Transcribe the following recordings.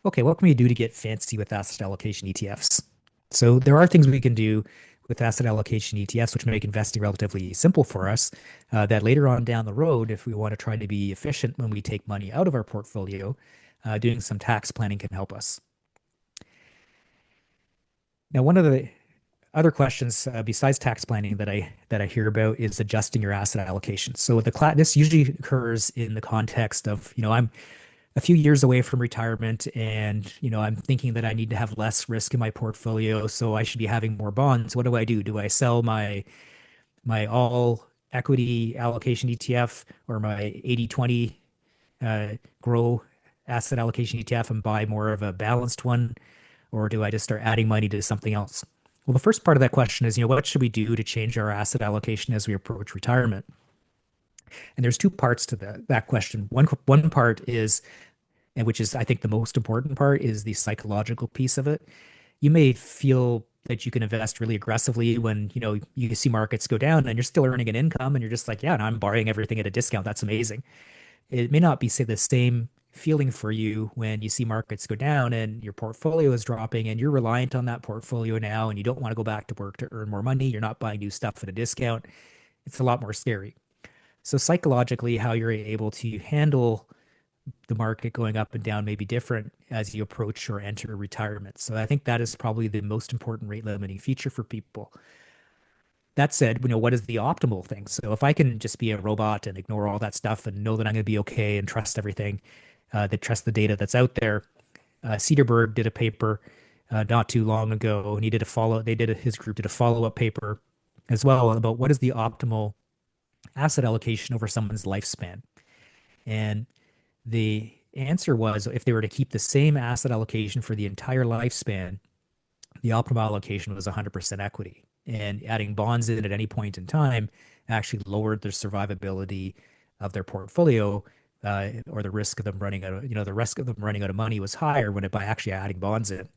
Okay, what can we do to get fancy with asset allocation ETFs? So there are things we can do with asset allocation ETFs, which make investing relatively simple for us, that later on down the road, if we want to try to be efficient when we take money out of our portfolio, doing some tax planning can help us. Now, one of the other questions besides tax planning that I hear about is adjusting your asset allocation. So this usually occurs in the context of, I'm a few years away from retirement and I'm thinking that I need to have less risk in my portfolio, so I should be having more bonds. What do I do? Do I sell my all equity allocation ETF or my 80/20 grow asset allocation ETF and buy more of a balanced one, or do I just start adding money to something else? Well, the first part of that question is, what should we do to change our asset allocation as we approach retirement? And there's two parts to that question. One part is, and which is I think the most important part, is the psychological piece of it. You may feel that you can invest really aggressively when you see markets go down and you're still earning an income and you're just like, yeah, and I'm borrowing everything at a discount. That's amazing. It may not be, say, the same feeling for you when you see markets go down and your portfolio is dropping and you're reliant on that portfolio now and you don't want to go back to work to earn more money. You're not buying new stuff at a discount. It's a lot more scary. So psychologically, how you're able to handle the market going up and down may be different as you approach or enter retirement. So I think that is probably the most important rate limiting feature for people. That said, what is the optimal thing? So if I can just be a robot and ignore all that stuff and know that I'm going to be okay and trust everything, that trust the data that's out there. Cederberg did a paper not too long ago, and his group did a follow-up paper as well about what is the optimal asset allocation over someone's lifespan. And the answer was, if they were to keep the same asset allocation for the entire lifespan, the optimal allocation was 100% equity. And adding bonds in at any point in time actually lowered the survivability of their portfolio, or the risk of them running out of, the risk of them running out of money was higher by actually adding bonds in.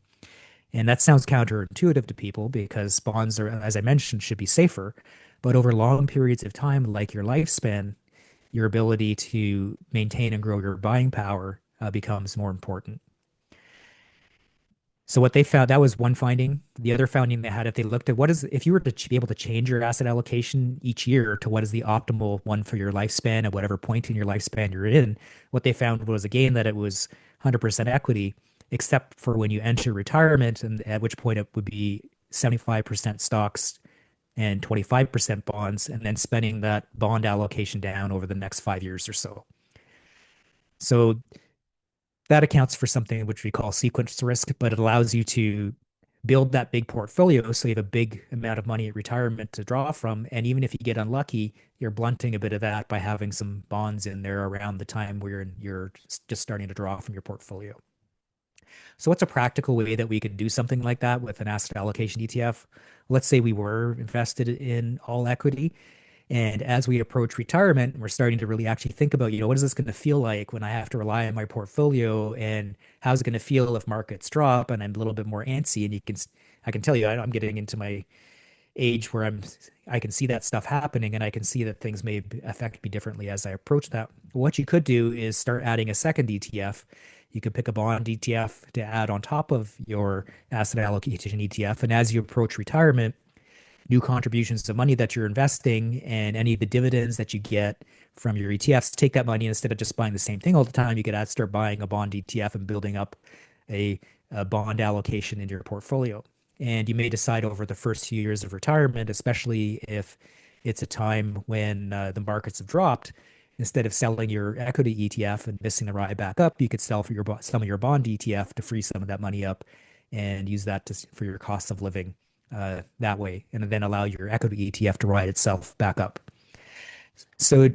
And that sounds counterintuitive to people because bonds are, as I mentioned, should be safer. But over long periods of time, like your lifespan, your ability to maintain and grow your buying power becomes more important. So what they found, that was one finding. The other finding they had, if they looked at if you were to be able to change your asset allocation each year to what is the optimal one for your lifespan at whatever point in your lifespan you're in, what they found was, again, that it was 100% equity, except for when you enter retirement, and at which point it would be 75% stocks and 25% bonds, and then spending that bond allocation down over the next 5 years or so. So that accounts for something which we call sequence risk, but it allows you to build that big portfolio so you have a big amount of money at retirement to draw from. And even if you get unlucky, you're blunting a bit of that by having some bonds in there around the time where you're just starting to draw from your portfolio. So what's a practical way that we could do something like that with an asset allocation ETF? Let's say we were invested in all equity. And as we approach retirement, we're starting to really actually think about, what is this going to feel like when I have to rely on my portfolio, and how's it going to feel if markets drop and I'm a little bit more antsy? And I can tell you, I'm getting into my age where I can see that stuff happening, and I can see that things may affect me differently as I approach that. What you could do is start adding a second ETF. You could pick a bond ETF to add on top of your asset allocation ETF. And as you approach retirement, new contributions to money that you're investing and any of the dividends that you get from your ETFs, take that money, instead of just buying the same thing all the time, you could start buying a bond ETF and building up a bond allocation in your portfolio. And you may decide over the first few years of retirement, especially if it's a time when the markets have dropped, instead of selling your equity ETF and missing the ride back up, you could sell some of your bond ETF to free some of that money up and use that for your cost of living that way, and then allow your equity ETF to ride itself back up. So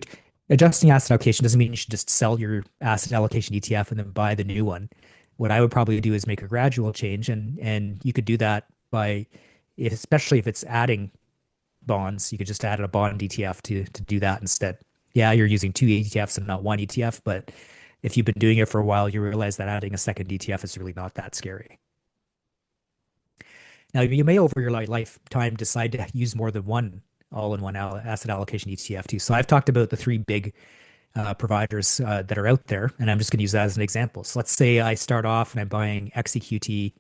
adjusting asset allocation doesn't mean you should just sell your asset allocation ETF and then buy the new one. What I would probably do is make a gradual change, and you could do that by, especially if it's adding bonds, you could just add a bond ETF to do that instead. Yeah, you're using two ETFs and not one ETF, but if you've been doing it for a while, you realize that adding a second ETF is really not that scary. Now, you may over your lifetime decide to use more than one all-in-one asset allocation ETF too. So I've talked about the three big providers that are out there, and I'm just going to use that as an example. So let's say I start off and I'm buying 𝗧cie𝗃𝗃𝗃,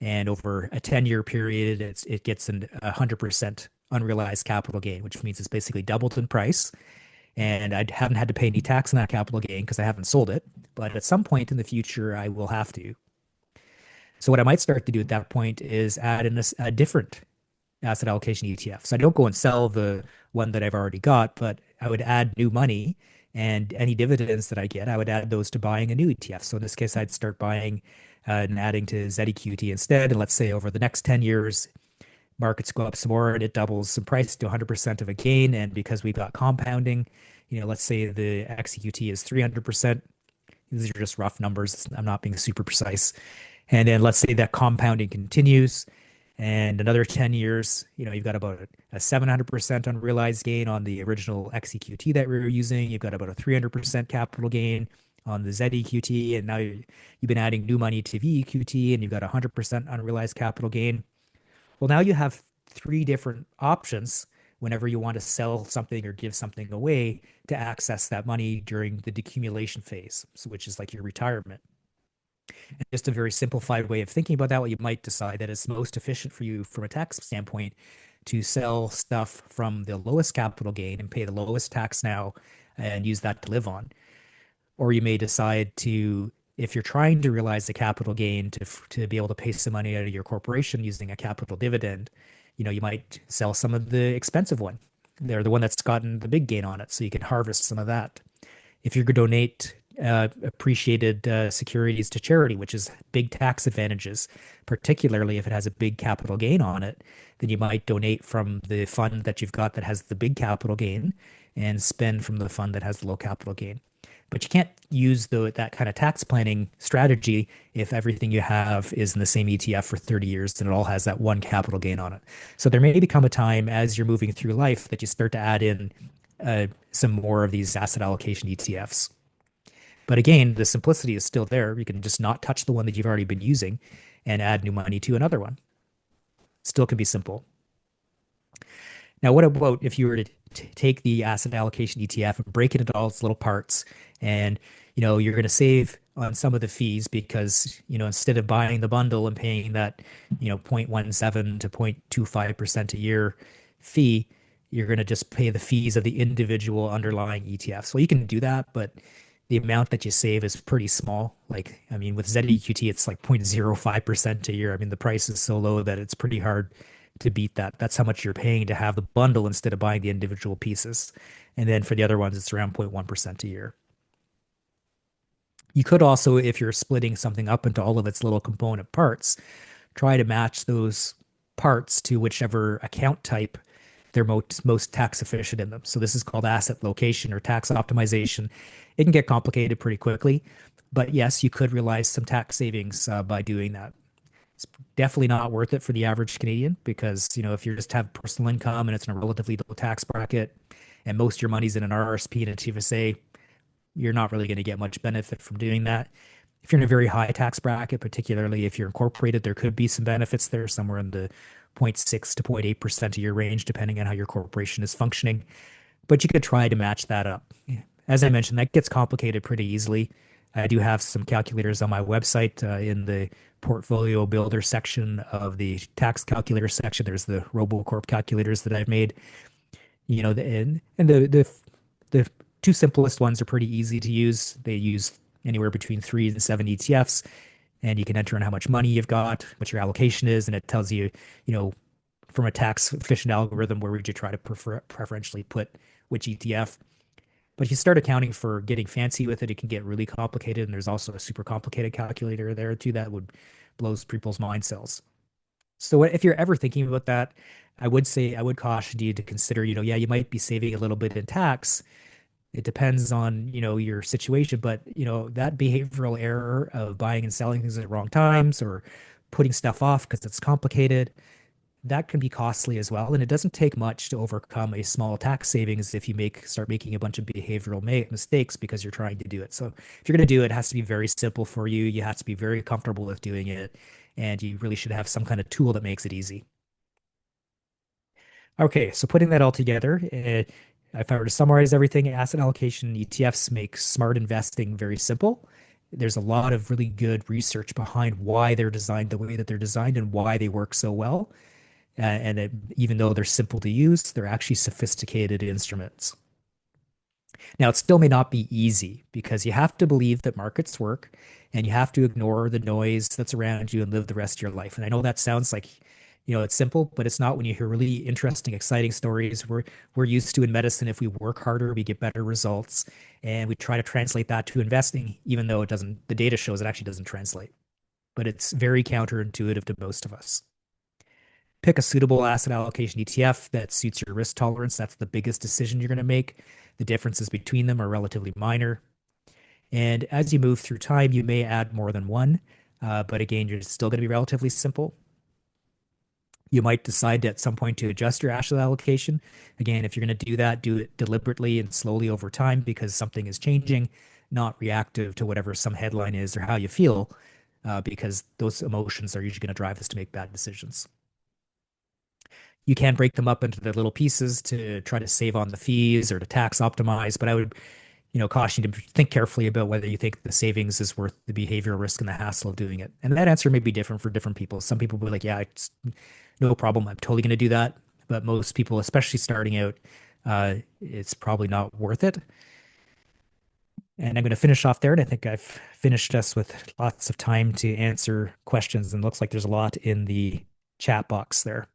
and over a 10-year period, it gets an 100% unrealized capital gain, which means it's basically doubled in price. And I haven't had to pay any tax on that capital gain because I haven't sold it. But at some point in the future, I will have to. So what I might start to do at that point is add in a different asset allocation ETF. So I don't go and sell the one that I've already got, but I would add new money, and any dividends that I get, I would add those to buying a new ETF. So in this case, I'd start buying and adding to 𝗧cie𝗃𝗃𝗃 instead. And let's say over the next 10 years, markets go up some more and it doubles some price to 100% of a gain. And because we've got compounding, let's say the 𝗧cie𝗃𝗃𝗃 is 300%. These are just rough numbers. I'm not being super precise. And then let's say that compounding continues and another 10 years, you've got about a 700% unrealized gain on the original 𝗧cie𝗃𝗃𝗃 that we were using. You've got about a 300% capital gain on the 𝗧cie𝗃𝗃𝗃. And now you've been adding new money to 𝗧vie𝗃𝗃𝗃, and you've got a 100% unrealized capital gain. Well, now you have three different options whenever you want to sell something or give something away to access that money during the decumulation phase, which is like your retirement. And just a very simplified way of thinking about that, well, you might decide that it's most efficient for you from a tax standpoint to sell stuff from the lowest capital gain and pay the lowest tax now and use that to live on. Or you may decide to, if you're trying to realize the capital gain to be able to pay some money out of your corporation using a capital dividend, you might sell some of the expensive one. They're the one that's gotten the big gain on it, so you can harvest some of that. If you could donate appreciated securities to charity, which is big tax advantages, particularly if it has a big capital gain on it, then you might donate from the fund that you've got that has the big capital gain and spend from the fund that has the low capital gain. But you can't use that kind of tax planning strategy if everything you have is in the same ETF for 30 years and it all has that one capital gain on it. So there may become a time as you're moving through life that you start to add in some more of these asset allocation ETFs. But again, the simplicity is still there. You can just not touch the one that you've already been using and add new money to another one. Still can be simple. Now, what about if you were to take the asset allocation ETF and break it into all its little parts, and you're going to save on some of the fees because instead of buying the bundle and paying that 0.17 to 0.25% a year fee, you're going to just pay the fees of the individual underlying ETFs. Well, you can do that, but the amount that you save is pretty small. Like, I mean, with 𝗧cie𝗃𝗃𝗃𝗃, it's like 0.05% a year. I mean, the price is so low that it's pretty hard to beat that. That's how much you're paying to have the bundle instead of buying the individual pieces. And then for the other ones, it's around 0.1% a year. You could also, if you're splitting something up into all of its little component parts, try to match those parts to whichever account type they're most tax efficient in them. So this is called asset location or tax optimization. It can get complicated pretty quickly, but yes, you could realize some tax savings by doing that. It's definitely not worth it for the average Canadian because, if you just have personal income and it's in a relatively low tax bracket and most of your money's in an RRSP and a TFSA, you're not really going to get much benefit from doing that. If you're in a very high tax bracket, particularly if you're incorporated, there could be some benefits there, somewhere in the 0.6 to 0.8% a year range, depending on how your corporation is functioning. But you could try to match that up. As I mentioned, that gets complicated pretty easily. I do have some calculators on my website in the portfolio builder section of the tax calculator section. There's the RoboCorp calculators that I've made. And the two simplest ones are pretty easy to use. They use anywhere between 3 and 7 ETFs, and you can enter in how much money you've got, what your allocation is, and it tells you, from a tax efficient algorithm, where would you try to preferentially put which ETF. But if you start accounting for getting fancy with it, it can get really complicated. And there's also a super complicated calculator there too that would blow people's mind cells. So if you're ever thinking about that, I would caution you to consider, yeah, you might be saving a little bit in tax. It depends on, your situation, but, that behavioral error of buying and selling things at the wrong times or putting stuff off because it's complicated, that can be costly as well. And it doesn't take much to overcome a small tax savings if you start making a bunch of behavioral mistakes because you're trying to do it. So if you're going to do it, it has to be very simple for you. You have to be very comfortable with doing it. And you really should have some kind of tool that makes it easy. Okay, so putting that all together, if I were to summarize everything, asset allocation ETFs make smart investing very simple. There's a lot of really good research behind why they're designed the way that they're designed and why they work so well. Even though they're simple to use, they're actually sophisticated instruments. Now, it still may not be easy because you have to believe that markets work and you have to ignore the noise that's around you and live the rest of your life. And I know that sounds like, it's simple, but it's not when you hear really interesting, exciting stories. We're used to in medicine, if we work harder, we get better results. And we try to translate that to investing, even though it doesn't, the data shows it actually doesn't translate. But it's very counterintuitive to most of us. Pick a suitable asset allocation ETF that suits your risk tolerance. That's the biggest decision you're going to make. The differences between them are relatively minor. And as you move through time, you may add more than one. But again, you're still going to be relatively simple. You might decide at some point to adjust your asset allocation. Again, if you're going to do that, do it deliberately and slowly over time because something is changing, not reactive to whatever some headline is or how you feel, because those emotions are usually going to drive us to make bad decisions. You can break them up into the little pieces to try to save on the fees or to tax optimize, but I would, caution you to think carefully about whether you think the savings is worth the behavioral risk and the hassle of doing it. And that answer may be different for different people. Some people will be like, yeah, it's no problem. I'm totally going to do that. But most people, especially starting out, it's probably not worth it. And I'm going to finish off there. And I think I've finished us with lots of time to answer questions. And looks like there's a lot in the chat box there.